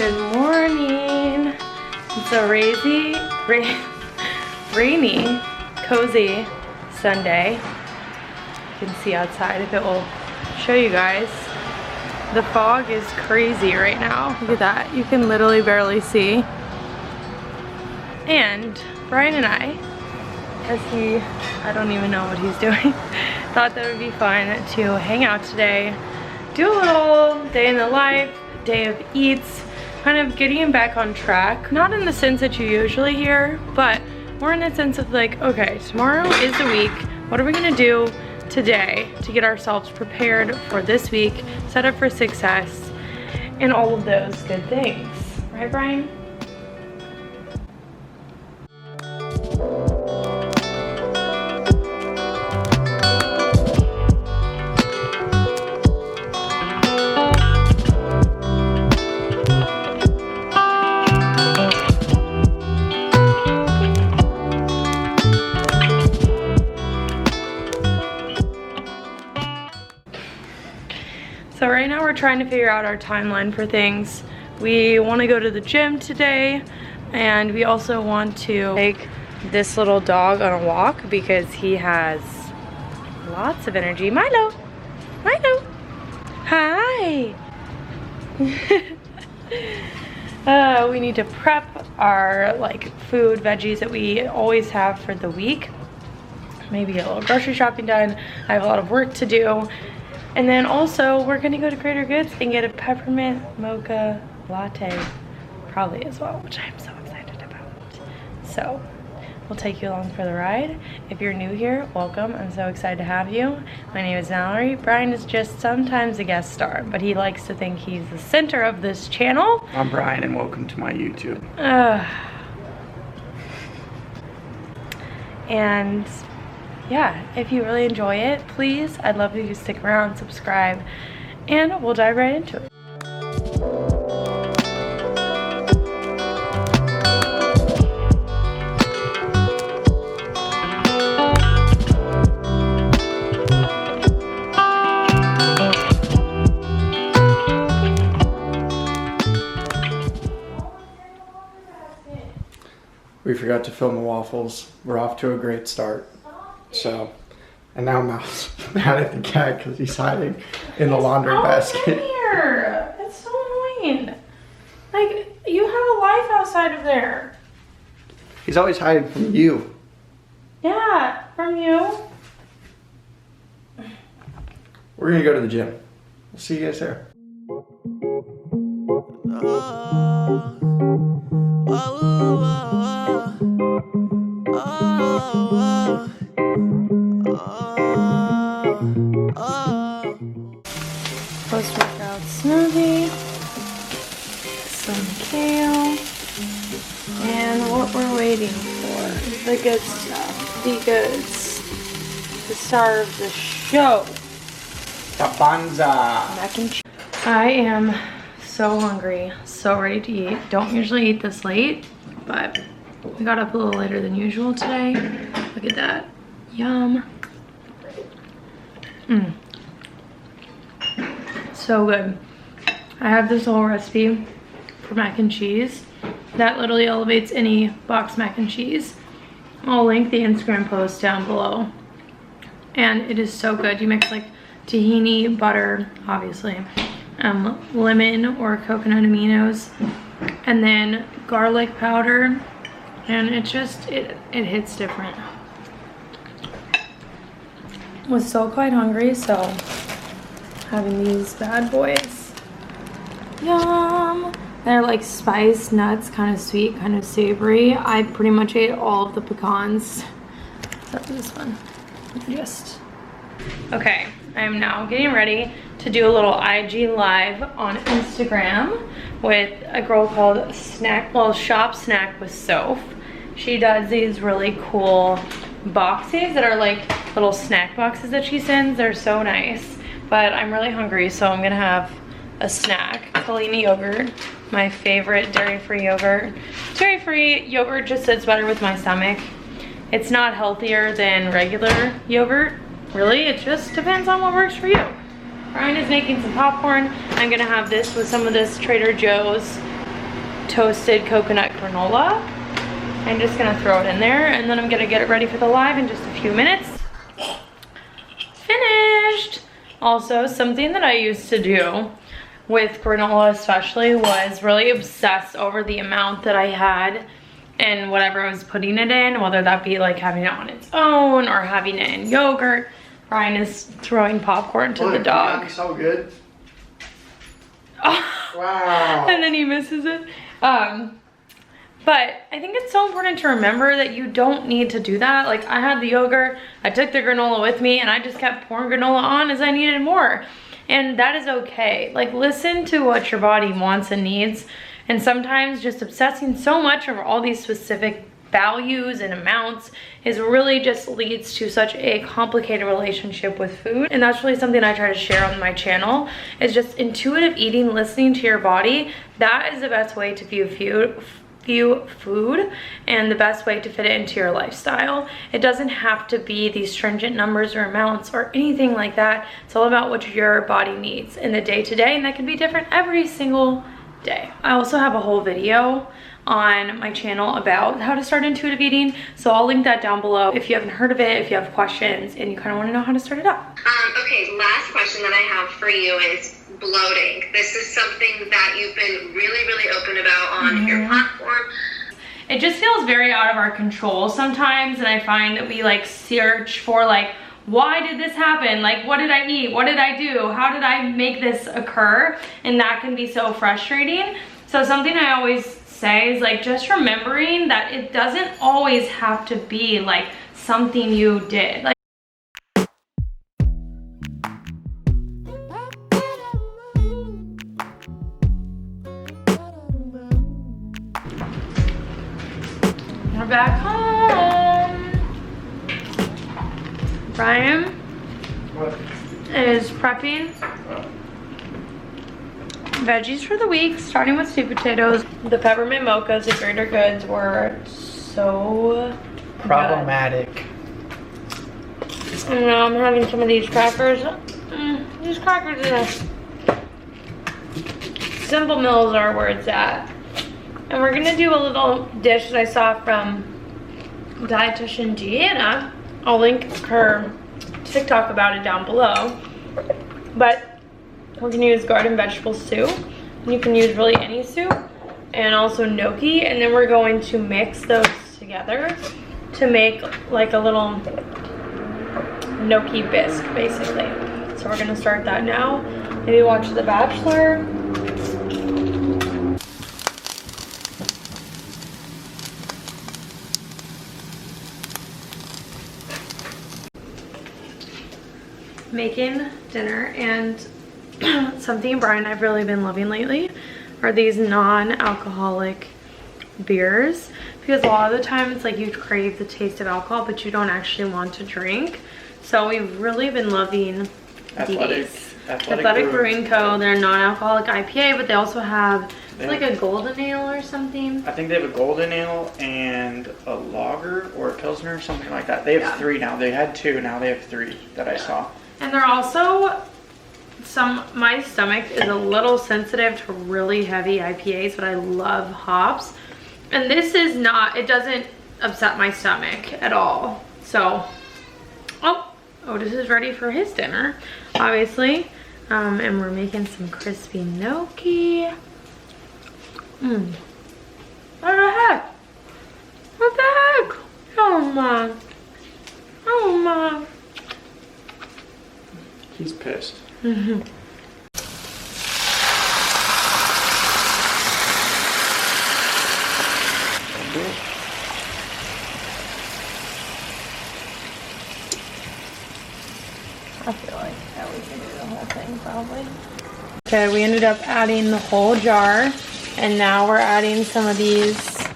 Good morning. It's a rainy, cozy Sunday. You can see outside if it will show you guys. The fog is crazy right now. Look at that. You can literally barely see. And Brian and I, I don't even know what he's doing, thought that would be fun to hang out today, do a little day in the life, day of eats, kind of getting him back on track. Not in the sense that you usually hear, but more in the sense of like, okay, tomorrow is the week. What are we gonna do today to get ourselves prepared for this week, set up for success, and all of those good things. Right, Brian? So right now we're trying to figure out our timeline for things. We want to go to the gym today, and we also want to take this little dog on a walk because he has lots of energy. Milo! Milo! Hi! We need to prep our like food, veggies that we always have for the week. Maybe get a little grocery shopping done. I have a lot of work to do. And then also, we're gonna go to Greater Goods and get a peppermint mocha latte, probably as well, which I'm so excited about. So, we'll take you along for the ride. If you're new here, welcome. I'm so excited to have you. My name is Mallory. Brian is just sometimes a guest star, but he likes to think he's the center of this channel. I'm Brian, and welcome to my YouTube. And yeah, if you really enjoy it, please, I'd love if you stick around, subscribe, and we'll dive right into it. We forgot to film the waffles. We're off to a great start. So, and now Mal's mad at the cat because he's hiding in the laundry basket. Here. It's so annoying. Like, you have a life outside of there. He's always hiding from you. Yeah, from you. We're gonna go to the gym. We'll see you guys there. Post-workout smoothie, some kale, and what we're waiting for, the good stuff, the goods, the star of the show, The banza. mac and cheese. I am so hungry, so ready to eat. Don't usually eat this late, but we got up a little later than usual today. Look at that, yum. So good. I have this whole recipe for mac and cheese that literally elevates any box mac and cheese. I'll link the Instagram post down below. And it is so good. You mix like tahini, butter, obviously, lemon or coconut aminos, and then garlic powder, and it just, it hits different. Was so quite hungry, so having these bad boys. Yum! They're like spiced nuts, kind of sweet, kind of savory. I pretty much ate all of the pecans, except for this one. Okay, I'm now getting ready to do a little IG live on Instagram with a girl called Shop Snack with Soph. She does these really cool boxes that are like little snack boxes that she sends. They're so nice. But I'm really hungry, so I'm gonna have a snack. Collini yogurt, my favorite dairy-free yogurt. Dairy-free yogurt just sits better with my stomach. It's not healthier than regular yogurt, really. It just depends on what works for you. Brian is making some popcorn. I'm gonna have this with some of this Trader Joe's toasted coconut granola. I'm just gonna throw it in there, and then I'm gonna get it ready for the live in just a few minutes. Finished. Also, something that I used to do with granola especially was really obsess over the amount that I had and whatever I was putting it in, whether that be like having it on its own or having it in yogurt. Ryan is throwing popcorn to the dog. So good. Oh. Wow. And then he misses it. But I think it's so important to remember that you don't need to do that. Like, I had the yogurt, I took the granola with me, and I just kept pouring granola on as I needed more. And that is okay. Like, listen to what your body wants and needs. And sometimes just obsessing so much over all these specific values and amounts is really just leads to such a complicated relationship with food. And that's really something I try to share on my channel, is just intuitive eating, listening to your body. That is the best way to view food and the best way to fit it into your lifestyle. It doesn't have to be these stringent numbers or amounts or anything like that. It's all about what your body needs in the day-to-day, and that can be different every single day. I also have a whole video on my channel about how to start intuitive eating, so I'll link that down below if you haven't heard of it, if you have questions and you kind of want to know how to start it up. Okay, last question that I have for you is bloating. This is something that you've been really open about on your platform. It just feels very out of our control sometimes, and I find that we like search for like, why did this happen? Like, what did I eat? What did I do? How did I make this occur? And that can be so frustrating. So something I always say is like, just remembering that it doesn't always have to be like something you did. Like, we're back home. Brian is prepping veggies for the week, starting with sweet potatoes. The peppermint mochas at Greater Goods were so problematic. Good. And now I'm having some of these crackers. These crackers are Simple Mills are where it's at. And we're gonna do a little dish that I saw from dietitian Deanna. I'll link her TikTok about it down below. But we're gonna use garden vegetable soup. You can use really any soup, and also gnocchi, and then we're going to mix those together to make like a little gnocchi bisque, basically. So we're gonna start that now. Maybe watch The Bachelor. Making dinner, and something Brian and I've really been loving lately are these non-alcoholic beers, because a lot of the time it's like you crave the taste of alcohol but you don't actually want to drink. So we've really been loving these. Athletic Brewing Co. They're non-alcoholic IPA, but they also have like a golden ale or something. I think they have a golden ale and a lager or a pilsner or something like that. They have 3 now. They had 2, now they have 3 that I saw. And they're also my stomach is a little sensitive to really heavy IPAs, but I love hops. And this is not, it doesn't upset my stomach at all. So, Otis is ready for his dinner, obviously. And we're making some crispy gnocchi. What the heck? What the heck? Oh my. Oh my. He's pissed. I feel like that we can do the whole thing probably. Okay, we ended up adding the whole jar, and now we're adding some of these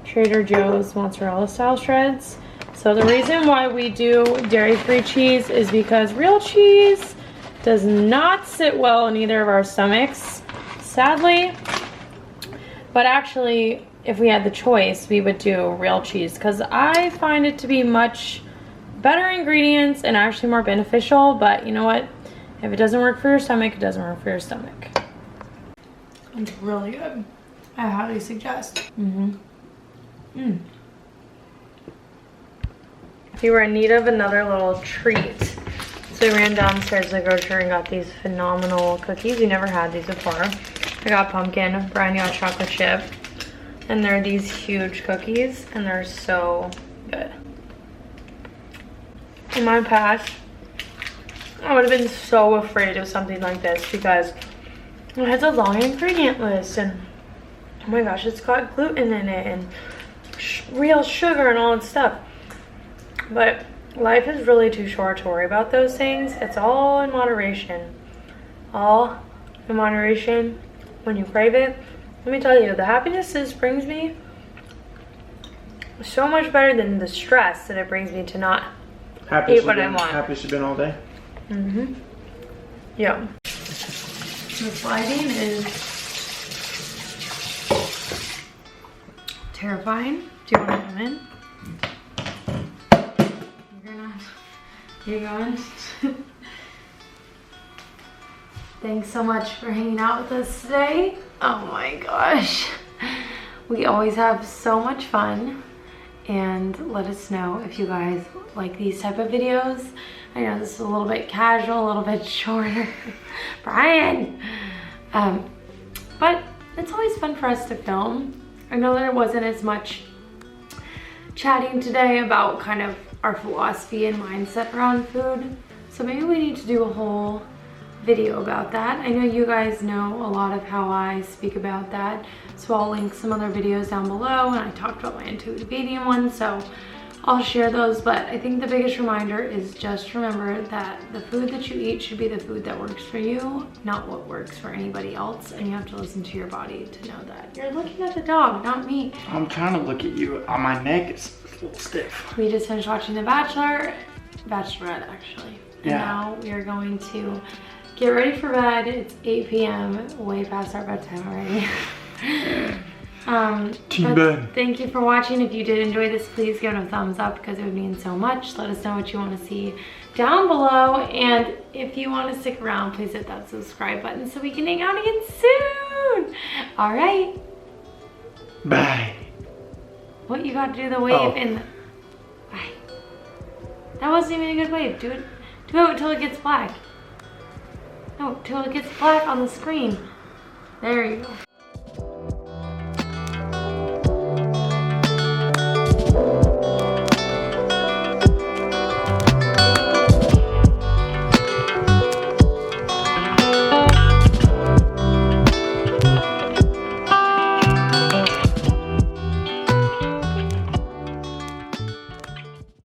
Trader Joe's mozzarella style shreds. So the reason why we do dairy-free cheese is because real cheese does not sit well in either of our stomachs, sadly. But actually, if we had the choice, we would do real cheese, because I find it to be much better ingredients and actually more beneficial. But you know what? If it doesn't work for your stomach, it doesn't work for your stomach. It's really good. I highly suggest. We were in need of another little treat. So we ran downstairs to the grocery and got these phenomenal cookies. We never had these before. I got pumpkin, Brian got chocolate chip, and they're these huge cookies, and they're so good. In my past, I would have been so afraid of something like this because it has a long ingredient list, and oh my gosh, it's got gluten in it and real sugar and all that stuff. But life is really too short to worry about those things. It's all in moderation. All in moderation. When you crave it, let me tell you, the happiness this brings me is so much better than the stress that it brings me to not eat what I want. Happiest you've been all day? Yeah. This lighting is terrifying. Do you want to come in? You're going? Thanks so much for hanging out with us today. Oh my gosh. We always have so much fun. And let us know if you guys like these type of videos. I know this is a little bit casual, a little bit shorter. Brian! But it's always fun for us to film. I know there wasn't as much chatting today about kind of our philosophy and mindset around food. So maybe we need to do a whole video about that. I know you guys know a lot of how I speak about that. So I'll link some other videos down below, and I talked about my intuitive eating one, so I'll share those. But I think the biggest reminder is just remember that the food that you eat should be the food that works for you, not what works for anybody else. And you have to listen to your body to know that. You're looking at the dog, not me. I'm trying to look at you. My neck is a little stiff. We just finished watching The Bachelorette actually. And Yeah. now we are going to get ready for bed. It's 8 p.m. way past our bedtime already. Team bed. Thank you for watching. If you did enjoy this, please give it a thumbs up because it would mean so much. Let us know what you want to see down below, and if you want to stick around, please hit that subscribe button so we can hang out again soon. All right. Bye. What, you got to do the wave in the... Bye. That wasn't even a good wave. Do it until it gets black. No, till it gets black on the screen. There you go.